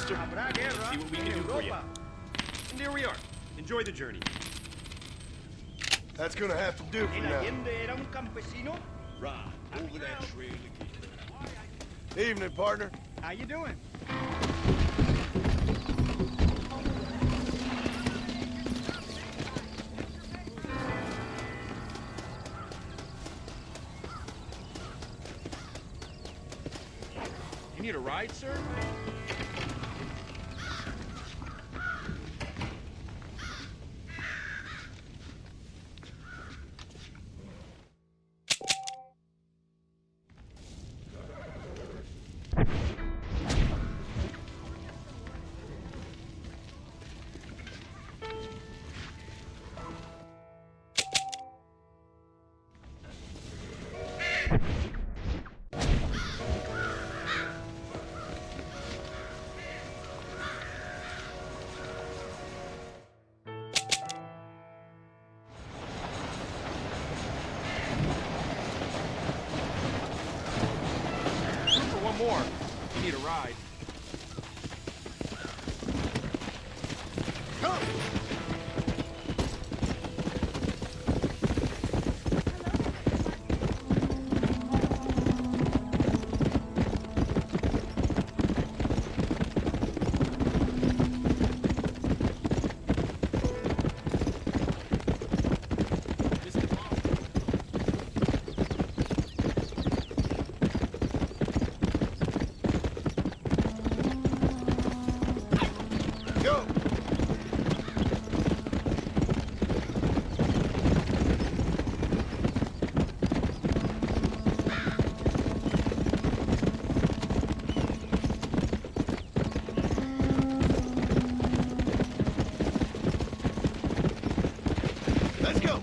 mister. See what we can do for you. And here we are. Enjoy the journey. That's gonna have to do for now. Right, over that trail again. Evening, partner. How you doing? You need a ride, sir? More. You need a ride. Come! Go! Let's go!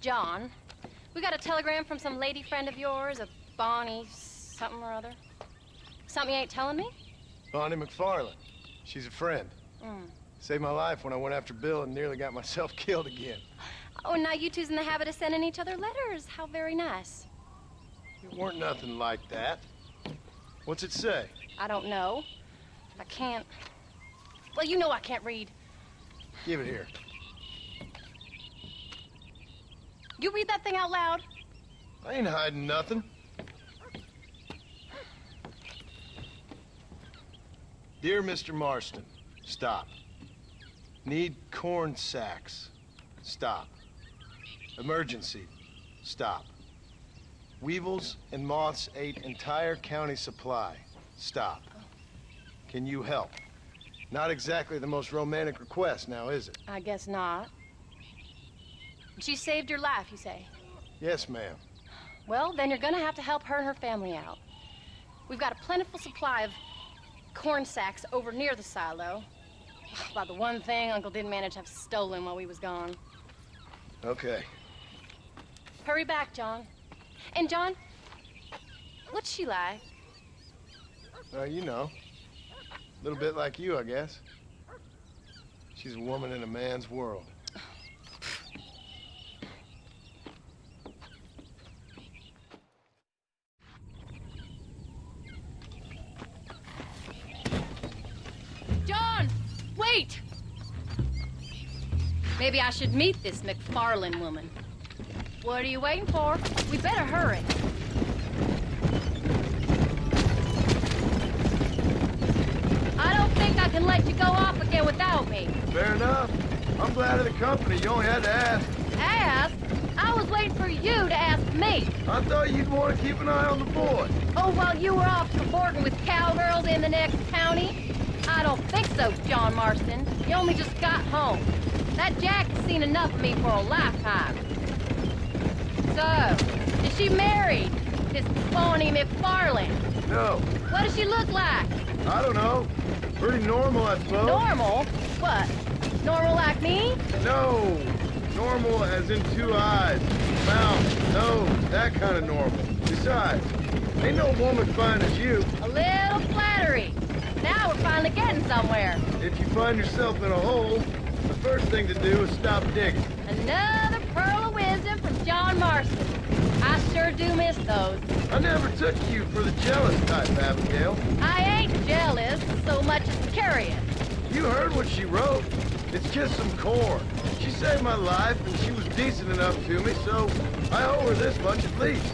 John, we got a telegram from some lady friend of yours, a Bonnie something or other. Something you ain't telling me? Bonnie McFarland. She's a friend. Saved my life when I went after Bill and nearly got myself killed again. Oh, and now you two's in the habit of sending each other letters. How very nice. It weren't nothing like that. What's it say? I don't know. I can't... Well, you know I can't read. Give it here. You read that thing out loud? I ain't hiding nothing. Dear Mr. Marston, stop. Need corn sacks. Stop. Emergency. Stop. Weevils and moths ate entire county supply. Stop. Can you help? Not exactly the most romantic request now, is it? I guess not. She saved your life, you say? Yes, ma'am. Well, then you're gonna have to help her and her family out. We've got a plentiful supply of corn sacks over near the silo. About the one thing Uncle didn't manage to have stolen while we was gone. Okay. Hurry back, John. And John, what's she like? You know. A little bit like you, I guess. She's a woman in a man's world. John, wait! Maybe I should meet this McFarland woman. What are you waiting for? We better hurry. I don't think I can let you go off again without me. Fair enough. I'm glad of the company. You only had to ask. Ask? I was waiting for you to ask me. I thought you'd want to keep an eye on the boy. Oh, while you were off cavorting with cowgirls in the next county? I don't think so, John Marston. You only just got home. That Jack has seen enough of me for a lifetime. So, is she married? This Bonnie McFarland? No. What does she look like? I don't know. Pretty normal, I suppose. Normal? What? Normal like me? No. Normal as in 2 eyes, mouth, nose, that kind of normal. Besides, ain't no woman fine as you. A little flattery. Now we're finally getting somewhere. If you find yourself in a hole, the first thing to do is stop digging. Another pearl of wisdom from John Marston. I sure do miss those. I never took you for the jealous type, Abigail. I ain't jealous so much as curious. You heard what she wrote. It's just some corn. She saved my life, and she was decent enough to me, so I owe her this much at least.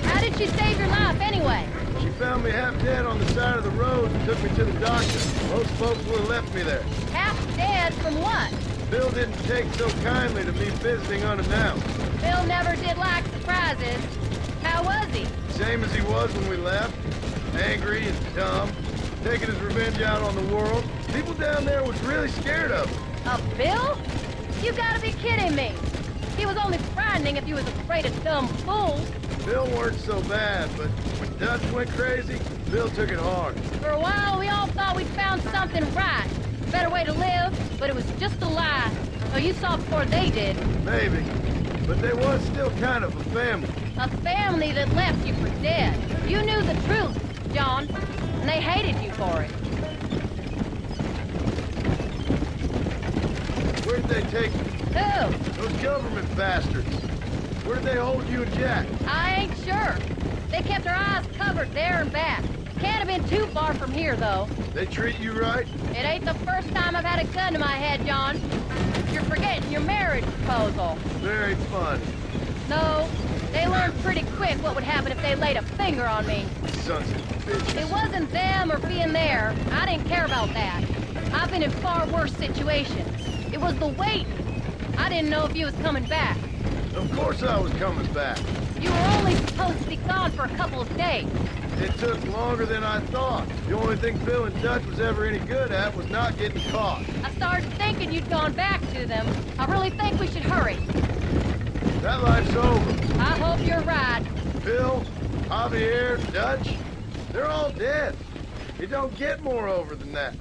How did she save your life anyway? She found me half dead on the side of the road and took me to the doctor. Most folks would have left me there. Half dead from what? Bill didn't take so kindly to me visiting unannounced. Bill never did like surprises. How was he? Same as he was when we left. Angry and dumb. Taking his revenge out on the world. People down there was really scared of him. Of Bill? You gotta be kidding me. He was only frightening if he was afraid of dumb fools. Bill weren't so bad, but when Dutch went crazy, Bill took it hard. For a while, we all thought we'd found something right. A better way to live, but it was just a lie. So you saw before they did. Maybe. But they was still kind of a family. A family that left you for dead. You knew the truth, John, and they hated you for it. Where'd they take you? Who? Those government bastards. Where did they hold you and Jack? I ain't sure. They kept our eyes covered there and back. Can't have been too far from here, though. They treat you right? It ain't the first time I've had a gun to my head, John. You're forgetting your marriage proposal. Very fun. No, they learned pretty quick what would happen if they laid a finger on me. Sons of bitches. It wasn't them or being there. I didn't care about that. I've been in far worse situations. It was the waiting. I didn't know if you was coming back. Of course I was coming back. You were only supposed to be gone for a couple of days. It took longer than I thought. The only thing Bill and Dutch was ever any good at was not getting caught. I started thinking you'd gone back to them. I really think we should hurry. That life's over. I hope you're right. Bill, Javier, Dutch, they're all dead. It don't get more over than that.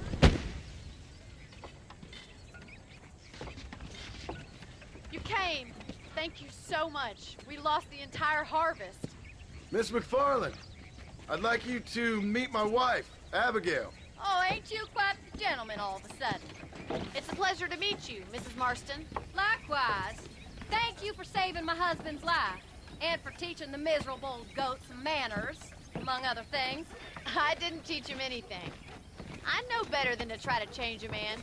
You came. Thank you so much. We lost the entire harvest. Miss McFarland, I'd like you to meet my wife, Abigail. Oh, ain't you quite the gentleman all of a sudden? It's a pleasure to meet you, Mrs. Marston. Likewise. Thank you for saving my husband's life. And for teaching the miserable goat some manners, among other things. I didn't teach him anything. I know better than to try to change a man.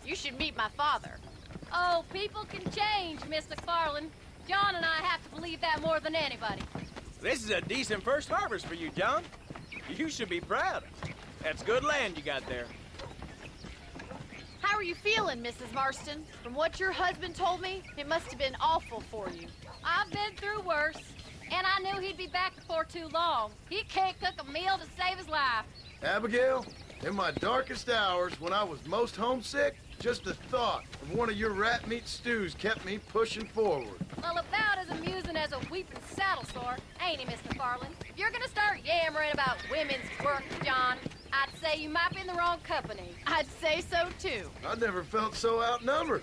You should meet my father. Oh, people can change, Miss McFarland. John and I have to believe that more than anybody. This is a decent first harvest for you, John. You should be proud. That's good land you got there. How are you feeling, Mrs. Marston? From what your husband told me, it must have been awful for you. I've been through worse, and I knew he'd be back before too long. He can't cook a meal to save his life. Abigail, in my darkest hours, when I was most homesick, just the thought of one of your rat meat stews kept me pushing forward. Well, about as amusing as a weeping saddle sore, ain't he, Miss McFarland? If you're gonna start yammering about women's work, John, I'd say you might be in the wrong company. I'd say so, too. I never felt so outnumbered.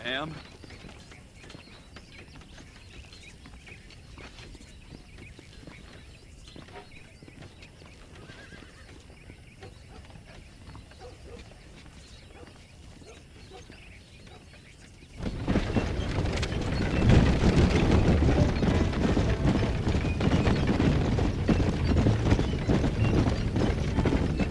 Ma'am?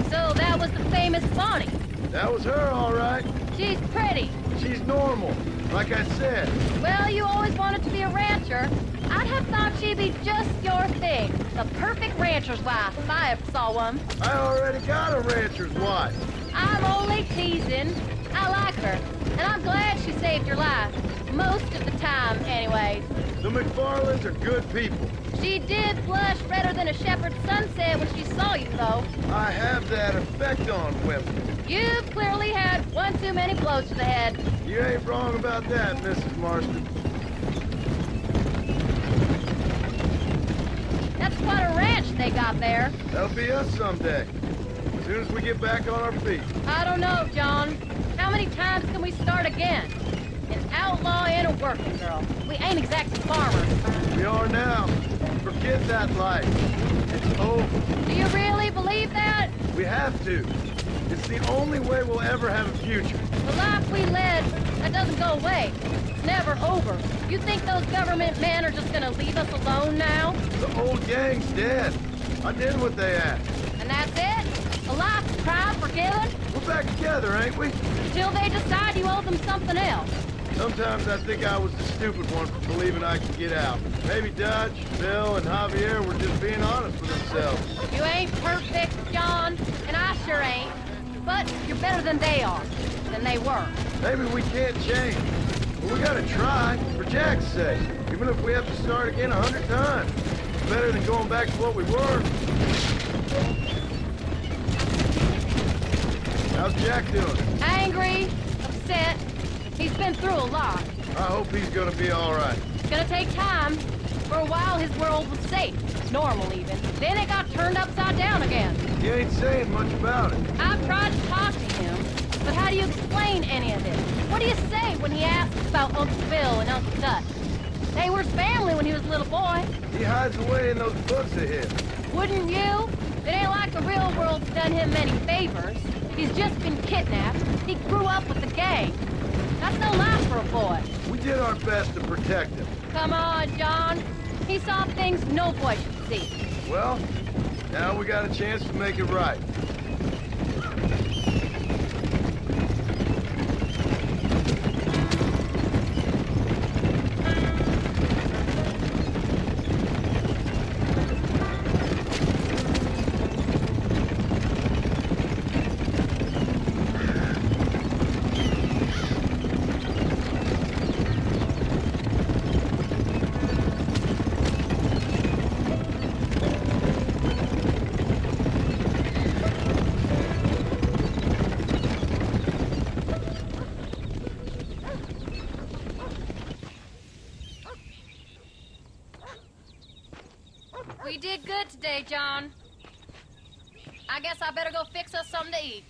So that was the famous Bonnie. That was her, all right. She's pretty. She's normal, like I said. Well, you always wanted to be a rancher. I'd have thought she'd be just your thing. The perfect rancher's wife, if I ever saw one. I already got a rancher's wife. I'm only teasing. I like her. And I'm glad she saved your life. Most of the time, anyways. The McFarlands are good people. She did blush redder than a shepherd's sunset when she saw you, though. I have that effect on women. You've clearly had one too many blows to the head. You ain't wrong about that, Mrs. Marston. That's quite a ranch they got there. That'll be us someday. As soon as we get back on our feet. I don't know, John. How many times can we start again? An outlaw and a working girl. We ain't exactly farmers. We are now. Forget that life. It's over. Do you really believe that? We have to. It's the only way we'll ever have a future. The life we led, that doesn't go away. It's never over. You think those government men are just gonna leave us alone now? The old gang's dead. I did what they asked. And that's it? A life tried, forgiven? We're back together, ain't we? Until they decide you owe them something else. Sometimes I think I was the stupid one for believing I could get out. Maybe Dutch, Bill, and Javier were just being honest with themselves. You ain't perfect, John, and I sure ain't. But you're better than they are, than they were. Maybe we can't change. But we gotta try, for Jack's sake. Even if we have to start again 100 times. It's better than going back to what we were. How's Jack doing? Angry, upset. He's been through a lot. I hope he's gonna be all right. It's gonna take time. For a while, his world was safe. Normal, even. Then it got turned upside down again. He ain't saying much about it. I've tried to talk to him, but how do you explain any of this? What do you say when he asks about Uncle Phil and Uncle Dutch? They were his family when he was a little boy. He hides away in those books of his. Wouldn't you? It ain't like the real world's done him many favors. He's just been kidnapped. He grew up with the gang. That's no life for a boy. We did our best to protect him. Come on, John. He saw things no boy should see. Well, now we got a chance to make it right. We did good today, John. I guess I better go fix us something to eat.